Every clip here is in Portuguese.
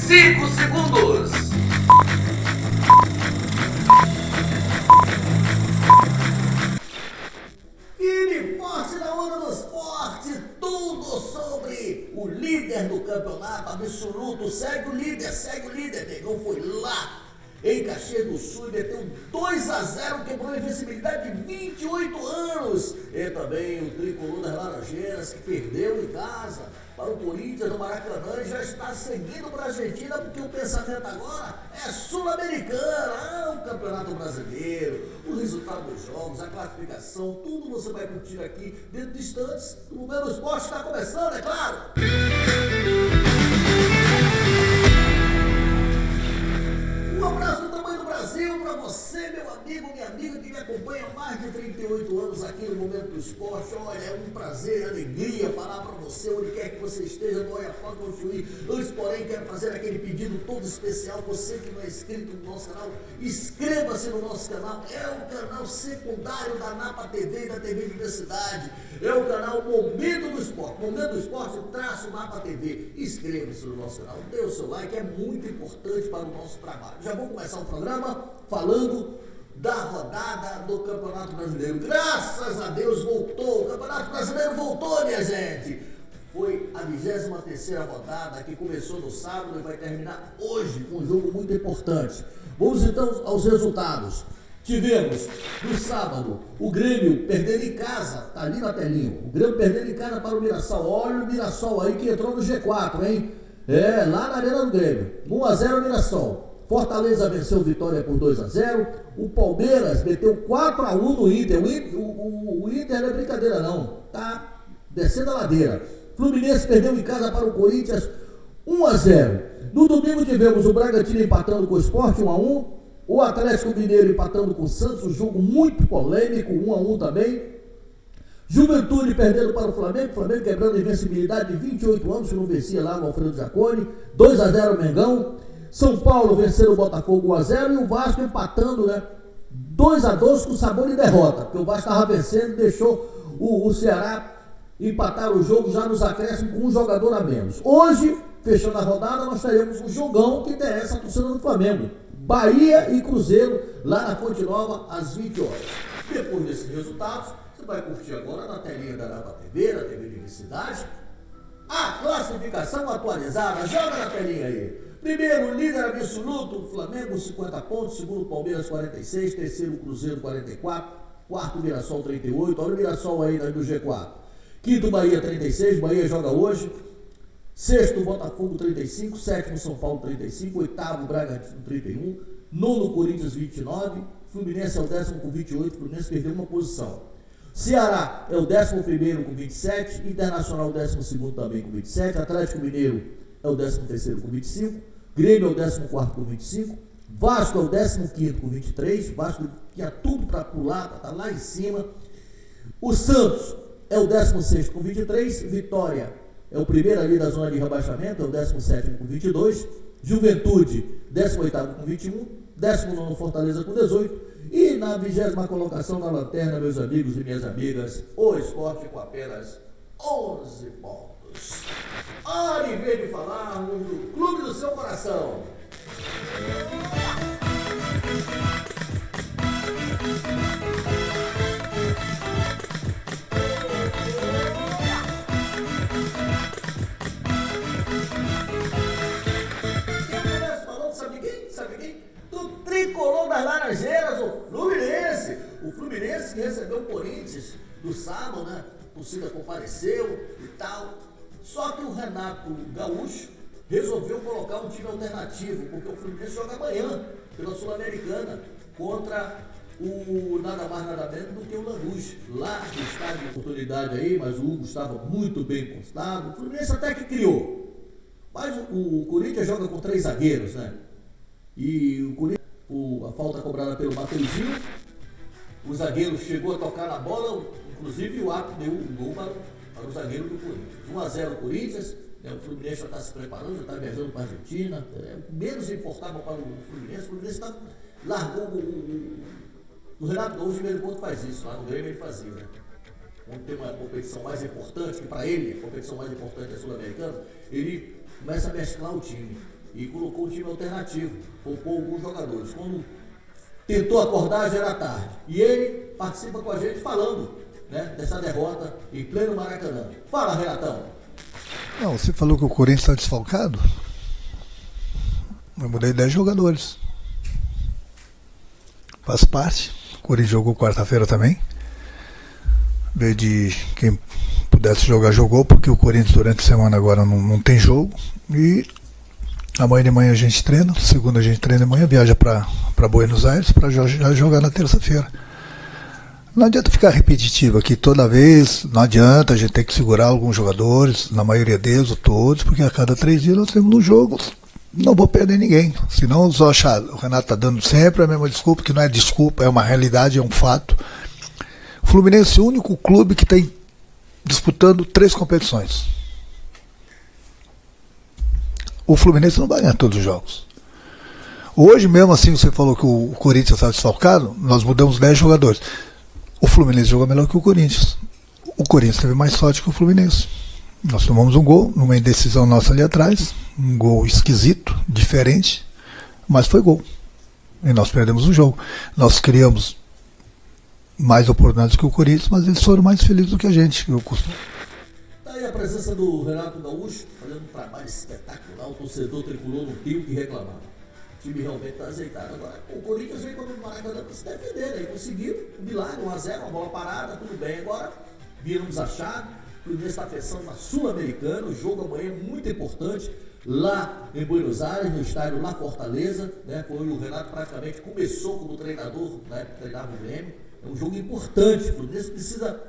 5 segundos. Firme forte na onda do esporte, tudo sobre o líder do campeonato absoluto. Segue o líder, Negão foi lá em Caxias do Sul e meteu 2-0, quebrou a invencibilidade de 28 anos. E também o tricolor das Laranjeiras, que perdeu em casa para o Corinthians no Maracanã e já está seguindo para a Argentina, porque o pensamento agora é sul-americano, o Campeonato Brasileiro, o resultado dos jogos, a classificação, tudo você vai curtir aqui dentro de instantes. O Momento do Esporte está começando, é claro! Um abraço do tamanho do Brasil para você, meu amigo, minha amiga, que me acompanha há mais de 38 anos aqui no Momento do Esporte. Olha, é um prazer e alegria falar para você, onde quer que você esteja, do Oiapoque ao Chuí. Antes, porém, quero fazer aquele pedido todo especial. Você que não é inscrito no nosso canal, inscreva-se no nosso canal. É o canal secundário da Napa TV e da TV Universidade. É o canal Momento do Esporte. Momento do Esporte, traço Napa TV. Inscreva-se no nosso canal, dê o seu like, é muito importante para o nosso trabalho. Já vou começar o programa falando da rodada do Campeonato Brasileiro. Graças a Deus voltou, o Campeonato Brasileiro voltou, minha gente. Foi a 23ª rodada que começou no sábado e vai terminar hoje com um jogo muito importante. Vamos então aos resultados. Tivemos no sábado o Grêmio perdendo em casa, tá ali na telinha, o Grêmio perdendo em casa para o Mirassol. Olha o Mirassol aí que entrou no G4, hein? É, lá na Arena do Grêmio, 1-0 Mirassol. Fortaleza venceu Vitória por 2-0. O Palmeiras meteu 4-1 no Inter. O Inter não é brincadeira não, tá descendo a ladeira. Fluminense perdeu em casa para o Corinthians 1-0. No domingo tivemos o Bragantino empatando com o Sport 1-1. O Atlético Mineiro empatando com o Santos, um jogo muito polêmico, 1-1 também. Juventude perdendo para o Flamengo quebrando a invencibilidade de 28 anos, que não vencia lá no Alfredo Jaconi, 2-0 Mengão. São Paulo vencendo o Botafogo 1-0 e o Vasco empatando, né? 2-2 com sabor de derrota, porque o Vasco estava vencendo, deixou o Ceará empatar o jogo já nos acréscimos com um jogador a menos. Hoje, fechando a rodada, nós teremos um jogão que interessa a torcida do Flamengo. Bahia e Cruzeiro, lá na Fonte Nova, às 20 horas. Depois desses resultados, você vai curtir agora na telinha da Napa TV, na TV Universidade, a classificação atualizada. Joga na telinha aí. Primeiro, líder absoluto, Flamengo 50 pontos, segundo Palmeiras 46, terceiro Cruzeiro 44, quarto Mirassol 38, olha o Mirassol aí do G4. Quinto Bahia 36, Bahia joga hoje. Sexto Botafogo 35, sétimo São Paulo 35, oitavo Bragantino 31, nono Corinthians 29, Fluminense é o 10º com 28, Fluminense perdeu uma posição. Ceará é o 11º com 27, Internacional 12º também com 27, Atlético Mineiro é o 13º com 25, Grêmio é o 14º com 25, Vasco é o 15º com 23, Vasco tinha tudo para pular, tá lá em cima. O Santos é o 16º com 23, Vitória é o primeiro ali da zona de rebaixamento, é o 17º com 22, Juventude 18º com 21, 19º Fortaleza com 18 e na 20ª colocação na lanterna, meus amigos e minhas amigas, o Sport com apenas 11 pontos. Hora e vez de falarmos do clube do seu coração. Sabe quem? Do tricolor das Laranjeiras, o Fluminense. O Fluminense que recebeu o Corinthians no sábado, né? A torcida compareceu e tal. Só que o Renato Gaúcho resolveu colocar um time alternativo, porque o Fluminense joga amanhã pela Sul-Americana contra o nada mais nada menos do que o Lanús, lá no estádio de oportunidade aí, mas o Hugo estava muito bem postado. O Fluminense até que criou, mas o Corinthians joga com 3 zagueiros, né? E o Corinthians, a falta cobrada pelo Mateuzinho, o zagueiro chegou a tocar na bola, inclusive o árbitro deu um gol para o zagueiro do Corinthians. 1-0 Corinthians, o Fluminense já está se preparando, já está viajando para a Argentina, menos importável para o Fluminense largou o Renato Gaúcho de vez em quando faz isso, lá no Grêmio ele fazia, né? Quando tem uma competição mais importante, que para ele a competição mais importante é a Sul-Americana, ele começa a mesclar o time. e colocou um time alternativo, poupou alguns jogadores. Quando tentou acordar, já era tarde. E ele participa com a gente falando, né, dessa derrota em pleno Maracanã. Fala, Renatão. Não, você falou que o Corinthians está desfalcado? Eu mudei 10 jogadores. Faz parte. O Corinthians jogou quarta-feira também. Em vez de quem pudesse jogar, jogou, porque o Corinthians durante a semana agora não tem jogo. E amanhã de manhã a gente treina, segunda a gente treina de manhã, viaja para Buenos Aires para jogar na terça-feira. Não adianta ficar repetitivo aqui toda vez, não adianta, a gente tem que segurar alguns jogadores, na maioria deles, ou todos, porque a cada 3 dias nós temos um jogo, não vou perder ninguém. Senão o Renato está dando sempre a mesma desculpa, que não é desculpa, é uma realidade, é um fato. O Fluminense é o único clube que está disputando 3 competições. O Fluminense não vai ganhar todos os jogos. Hoje mesmo assim, você falou que o Corinthians está desfalcado, nós mudamos 10 jogadores. O Fluminense jogou melhor que o Corinthians. O Corinthians teve mais sorte que o Fluminense. Nós tomamos um gol, numa indecisão nossa ali atrás, um gol esquisito, diferente, mas foi gol. E nós perdemos o jogo. Nós criamos mais oportunidades que o Corinthians, mas eles foram mais felizes do que a gente. Tá aí a presença do Renato Gaúcho, fazendo um trabalho espetacular, o torcedor tricolor não tem o que reclamar. O time realmente está azeitado. Agora, o Corinthians veio para o Maracanã para se defender, né? Conseguiu um milagre, 1-0, uma bola parada, tudo bem. Agora, viramos a chave, o Fluminense está pensando na Sul-Americana, o jogo amanhã é muito importante, lá em Buenos Aires, no estádio La Fortaleza, né? Foi o Renato praticamente começou como treinador, né? Treinava o Grêmio. É um jogo importante, o Fluminense precisa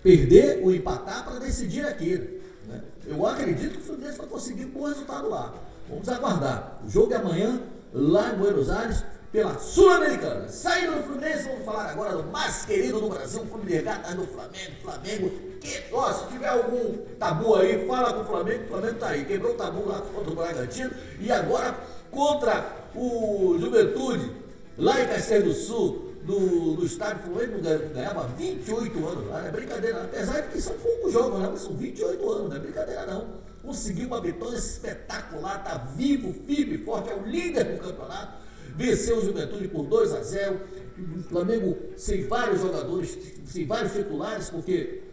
perder ou empatar para decidir aquilo, né? Eu acredito que o Fluminense vai conseguir um bom resultado lá. Vamos aguardar. O jogo é amanhã, lá em Buenos Aires, pela Sul-Americana. Saindo do Fluminense, vamos falar agora do mais querido do Brasil, o Clube de Regatas do Flamengo. Que, ó, se tiver algum tabu aí, fala com o Flamengo tá aí. Quebrou o tabu lá contra o Bragantino e agora contra o Juventude, lá em Caxias do Sul. Do estádio Flamengo ganhava 28 anos lá, não é brincadeira não. Apesar de que são poucos jogos, né? Mas são 28 anos, não é brincadeira não. Conseguiu uma vitória espetacular, está vivo, firme, forte, é o líder do campeonato, venceu o Juventude por 2-0, o Flamengo sem vários jogadores, sem vários titulares, porque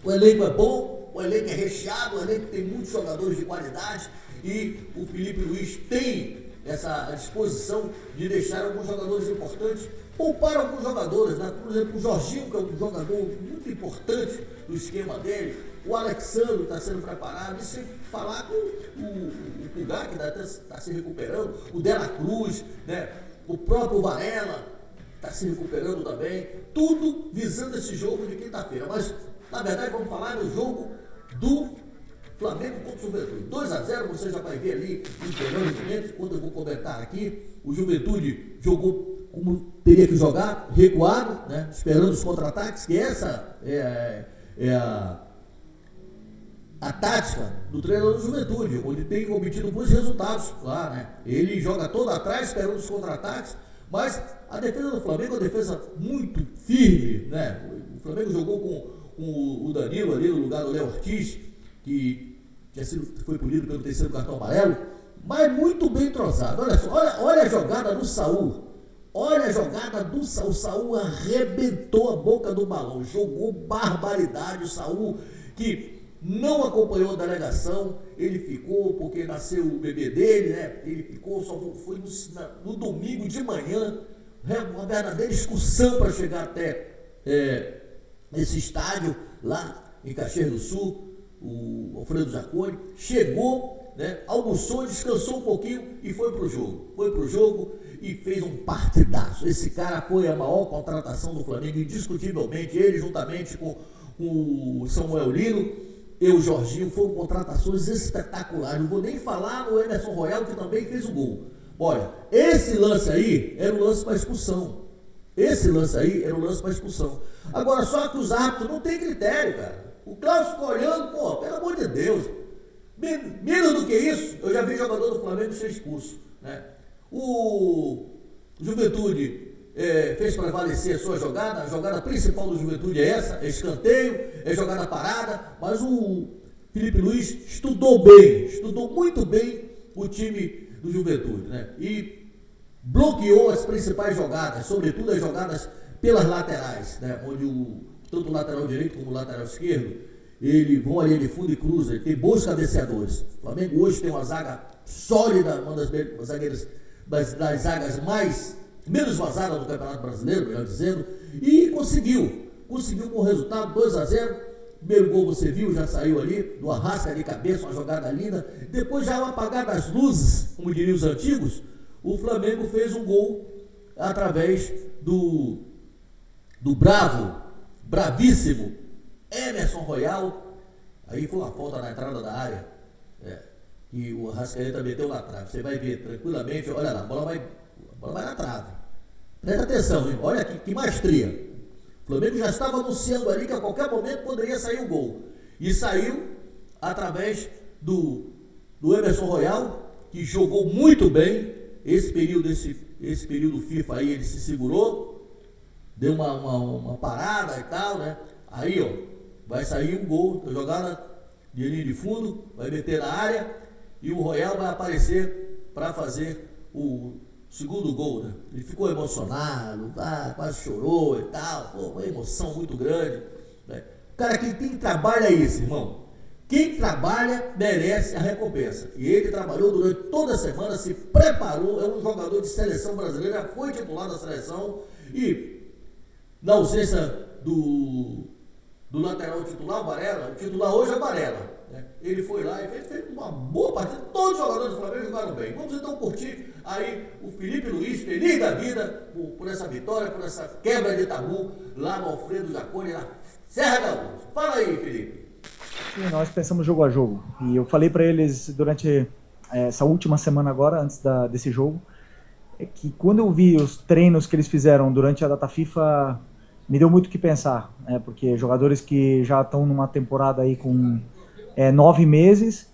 o elenco é bom, o elenco é recheado, o elenco tem muitos jogadores de qualidade e o Felipe Luiz tem essa disposição de deixar alguns jogadores importantes, poupar alguns jogadores, né? Por exemplo, o Jorginho, que é um jogador muito importante do esquema dele, o Alexandre está sendo preparado, e sem falar com o Pulgar, que está se recuperando, o Dela Cruz, né? O próprio Varela está se recuperando também, tudo visando esse jogo de quinta-feira. Mas, na verdade, vamos falar do jogo do Flamengo contra o Juventude. 2-0, você já vai ver ali nos primeiros momentos, quando eu vou comentar aqui. O Juventude jogou como teria que jogar, recuado, né? Esperando os contra-ataques, que essa é a tática do treinador do Juventude, onde tem obtido bons resultados lá, né? Ele joga todo atrás, esperando os contra-ataques, mas a defesa do Flamengo é uma defesa muito firme, né? O Flamengo jogou com o Danilo ali no lugar do Léo Ortiz, que foi punido pelo 3º cartão amarelo, mas muito bem entrosado. Olha só, olha a jogada do Saúl. Olha a jogada do Saúl. O Saúl arrebentou a boca do balão, jogou barbaridade. O Saúl, que não acompanhou a delegação, ele ficou porque nasceu o bebê dele, né? Ele ficou, só foi no domingo de manhã, uma verdadeira excursão para chegar até esse estádio lá em Caxias do Sul. O Alfredo Jaconi chegou, né, almoçou, descansou um pouquinho e foi pro jogo. Foi pro jogo e fez um partidaço. Esse cara foi a maior contratação do Flamengo, indiscutivelmente. Ele, juntamente com o Samuel Lino e o Jorginho, foram contratações espetaculares. Não vou nem falar no Emerson Royal, que também fez o gol. Olha, esse lance aí era o lance para expulsão. Esse lance aí era o lance para expulsão. Agora, só que os árbitros não têm critério, cara. O Cláudio ficou olhando, pô, pelo amor de Deus. Menos do que isso, eu já vi jogador do Flamengo ser expulso, né? O Juventude fez prevalecer a sua jogada. A jogada principal do Juventude é essa, é escanteio, é jogada parada, mas o Felipe Luiz estudou muito bem o time do Juventude, né? E bloqueou as principais jogadas, sobretudo as jogadas pelas laterais, né? Onde tanto o lateral direito como o lateral esquerdo, eles vão ali de fundo e cruza, ele tem bons cabeceadores. O Flamengo hoje tem uma zaga sólida, uma das zagas menos vazadas do Campeonato Brasileiro, melhor dizendo, e conseguiu com o resultado 2-0. Primeiro gol você viu, já saiu ali, do Arrasca de cabeça, uma jogada linda. Depois, já ao apagar das luzes, como diriam os antigos, o Flamengo fez um gol através do bravíssimo Emerson Royal. Aí foi uma falta na entrada da área, e o Arrascaeta meteu na trave. Você vai ver tranquilamente, olha lá, a bola vai na trave. Presta atenção, hein? Olha que maestria. O Flamengo já estava anunciando ali que a qualquer momento poderia sair o gol. E saiu através do Emerson Royal, que jogou muito bem. Esse período FIFA aí, ele se segurou, deu uma parada e tal, né? Aí, ó, vai sair um gol, jogada de linha de fundo, vai meter na área e o Royal vai aparecer para fazer o segundo gol, né? Ele ficou emocionado, quase chorou e tal, pô, uma emoção muito grande, né? Cara, quem trabalha é isso, irmão. Quem trabalha merece a recompensa. E ele trabalhou durante toda a semana, se preparou, é um jogador de seleção brasileira, foi titular da seleção e, na ausência do lateral titular, o Varela, o titular hoje é o Varela, né? Ele foi lá e fez uma boa partida. Todos os jogadores do Flamengo jogaram bem. Vamos então curtir aí o Felipe Luiz, feliz da vida por essa vitória, por essa quebra de tabu lá no Alfredo Jaconi, na Serra Gaúcha. Fala aí, Felipe. Sim, nós pensamos jogo a jogo. E eu falei para eles durante essa última semana agora, antes desse jogo, que quando eu vi os treinos que eles fizeram durante a data FIFA, me deu muito o que pensar, porque jogadores que já estão numa temporada aí com 9 meses,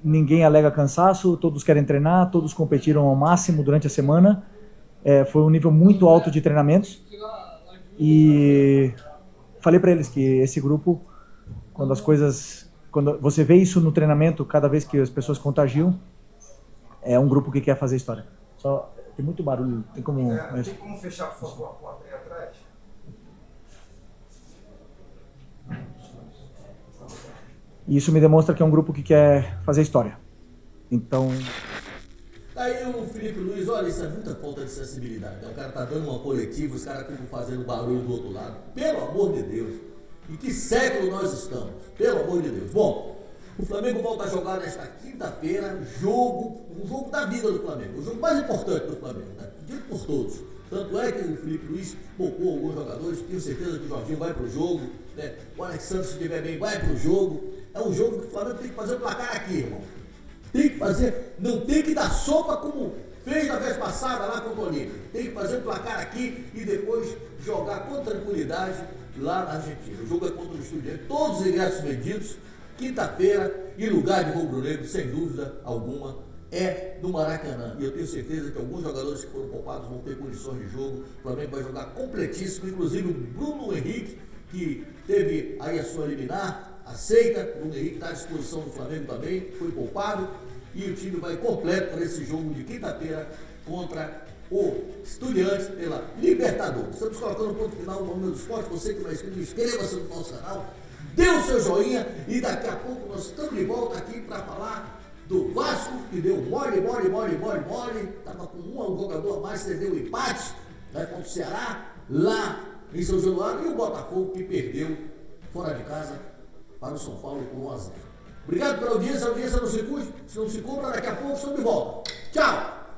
ninguém alega cansaço, todos querem treinar, todos competiram ao máximo durante a semana, foi um nível muito alto de treinamentos, e falei para eles que esse grupo, quando você vê isso no treinamento, cada vez que as pessoas contagiam, é um grupo que quer fazer história. Só tem muito barulho, tem como fechar, por favor, a porta aí atrás? E isso me demonstra que é um grupo que quer fazer história. Então... Aí o Felipe Luiz, olha, isso é muita falta de sensibilidade. O cara tá dando uma coletiva, os caras ficam fazendo barulho do outro lado. Pelo amor de Deus. Em que século nós estamos? Pelo amor de Deus. Bom, o Flamengo volta a jogar nesta quinta-feira um jogo da vida do Flamengo. O jogo mais importante do Flamengo, né? Dito por todos. Tanto é que o Felipe Luiz poupou alguns jogadores, tenho certeza que o Jorginho vai pro jogo, né? O Alex Santos, se estiver bem, vai pro jogo. É um jogo que o Flamengo tem que fazer o placar aqui, irmão. Tem que fazer, não tem que dar sopa como fez na vez passada lá contra o Olímpia. Tem que fazer o placar aqui e depois jogar com tranquilidade lá na Argentina. O jogo é contra o Estudiantes, todos os ingressos vendidos, quinta-feira, e lugar de rubro-negro, sem dúvida alguma, é no Maracanã. E eu tenho certeza que alguns jogadores que foram poupados vão ter condições de jogo. O Flamengo vai jogar completíssimo, inclusive o Bruno Henrique, que teve aí a sua liminar aceita. O Bruno Henrique está à disposição do Flamengo também, foi poupado, e o time vai completo para esse jogo de quinta-feira contra o Estudiantes pela Libertadores. Estamos colocando um ponto final no Momento do Esporte. Você que não é inscrito, inscreva-se no nosso canal, dê o seu joinha, e daqui a pouco nós estamos de volta aqui para falar do Vasco, que deu mole, estava com um jogador a mais, cedeu o empate, vai contra o Ceará, lá em São Januário, e o Botafogo, que perdeu fora de casa para o São Paulo com 1-0. Obrigado pela audiência, a audiência não se custa, se não se compra, daqui a pouco estamos de volta. Tchau!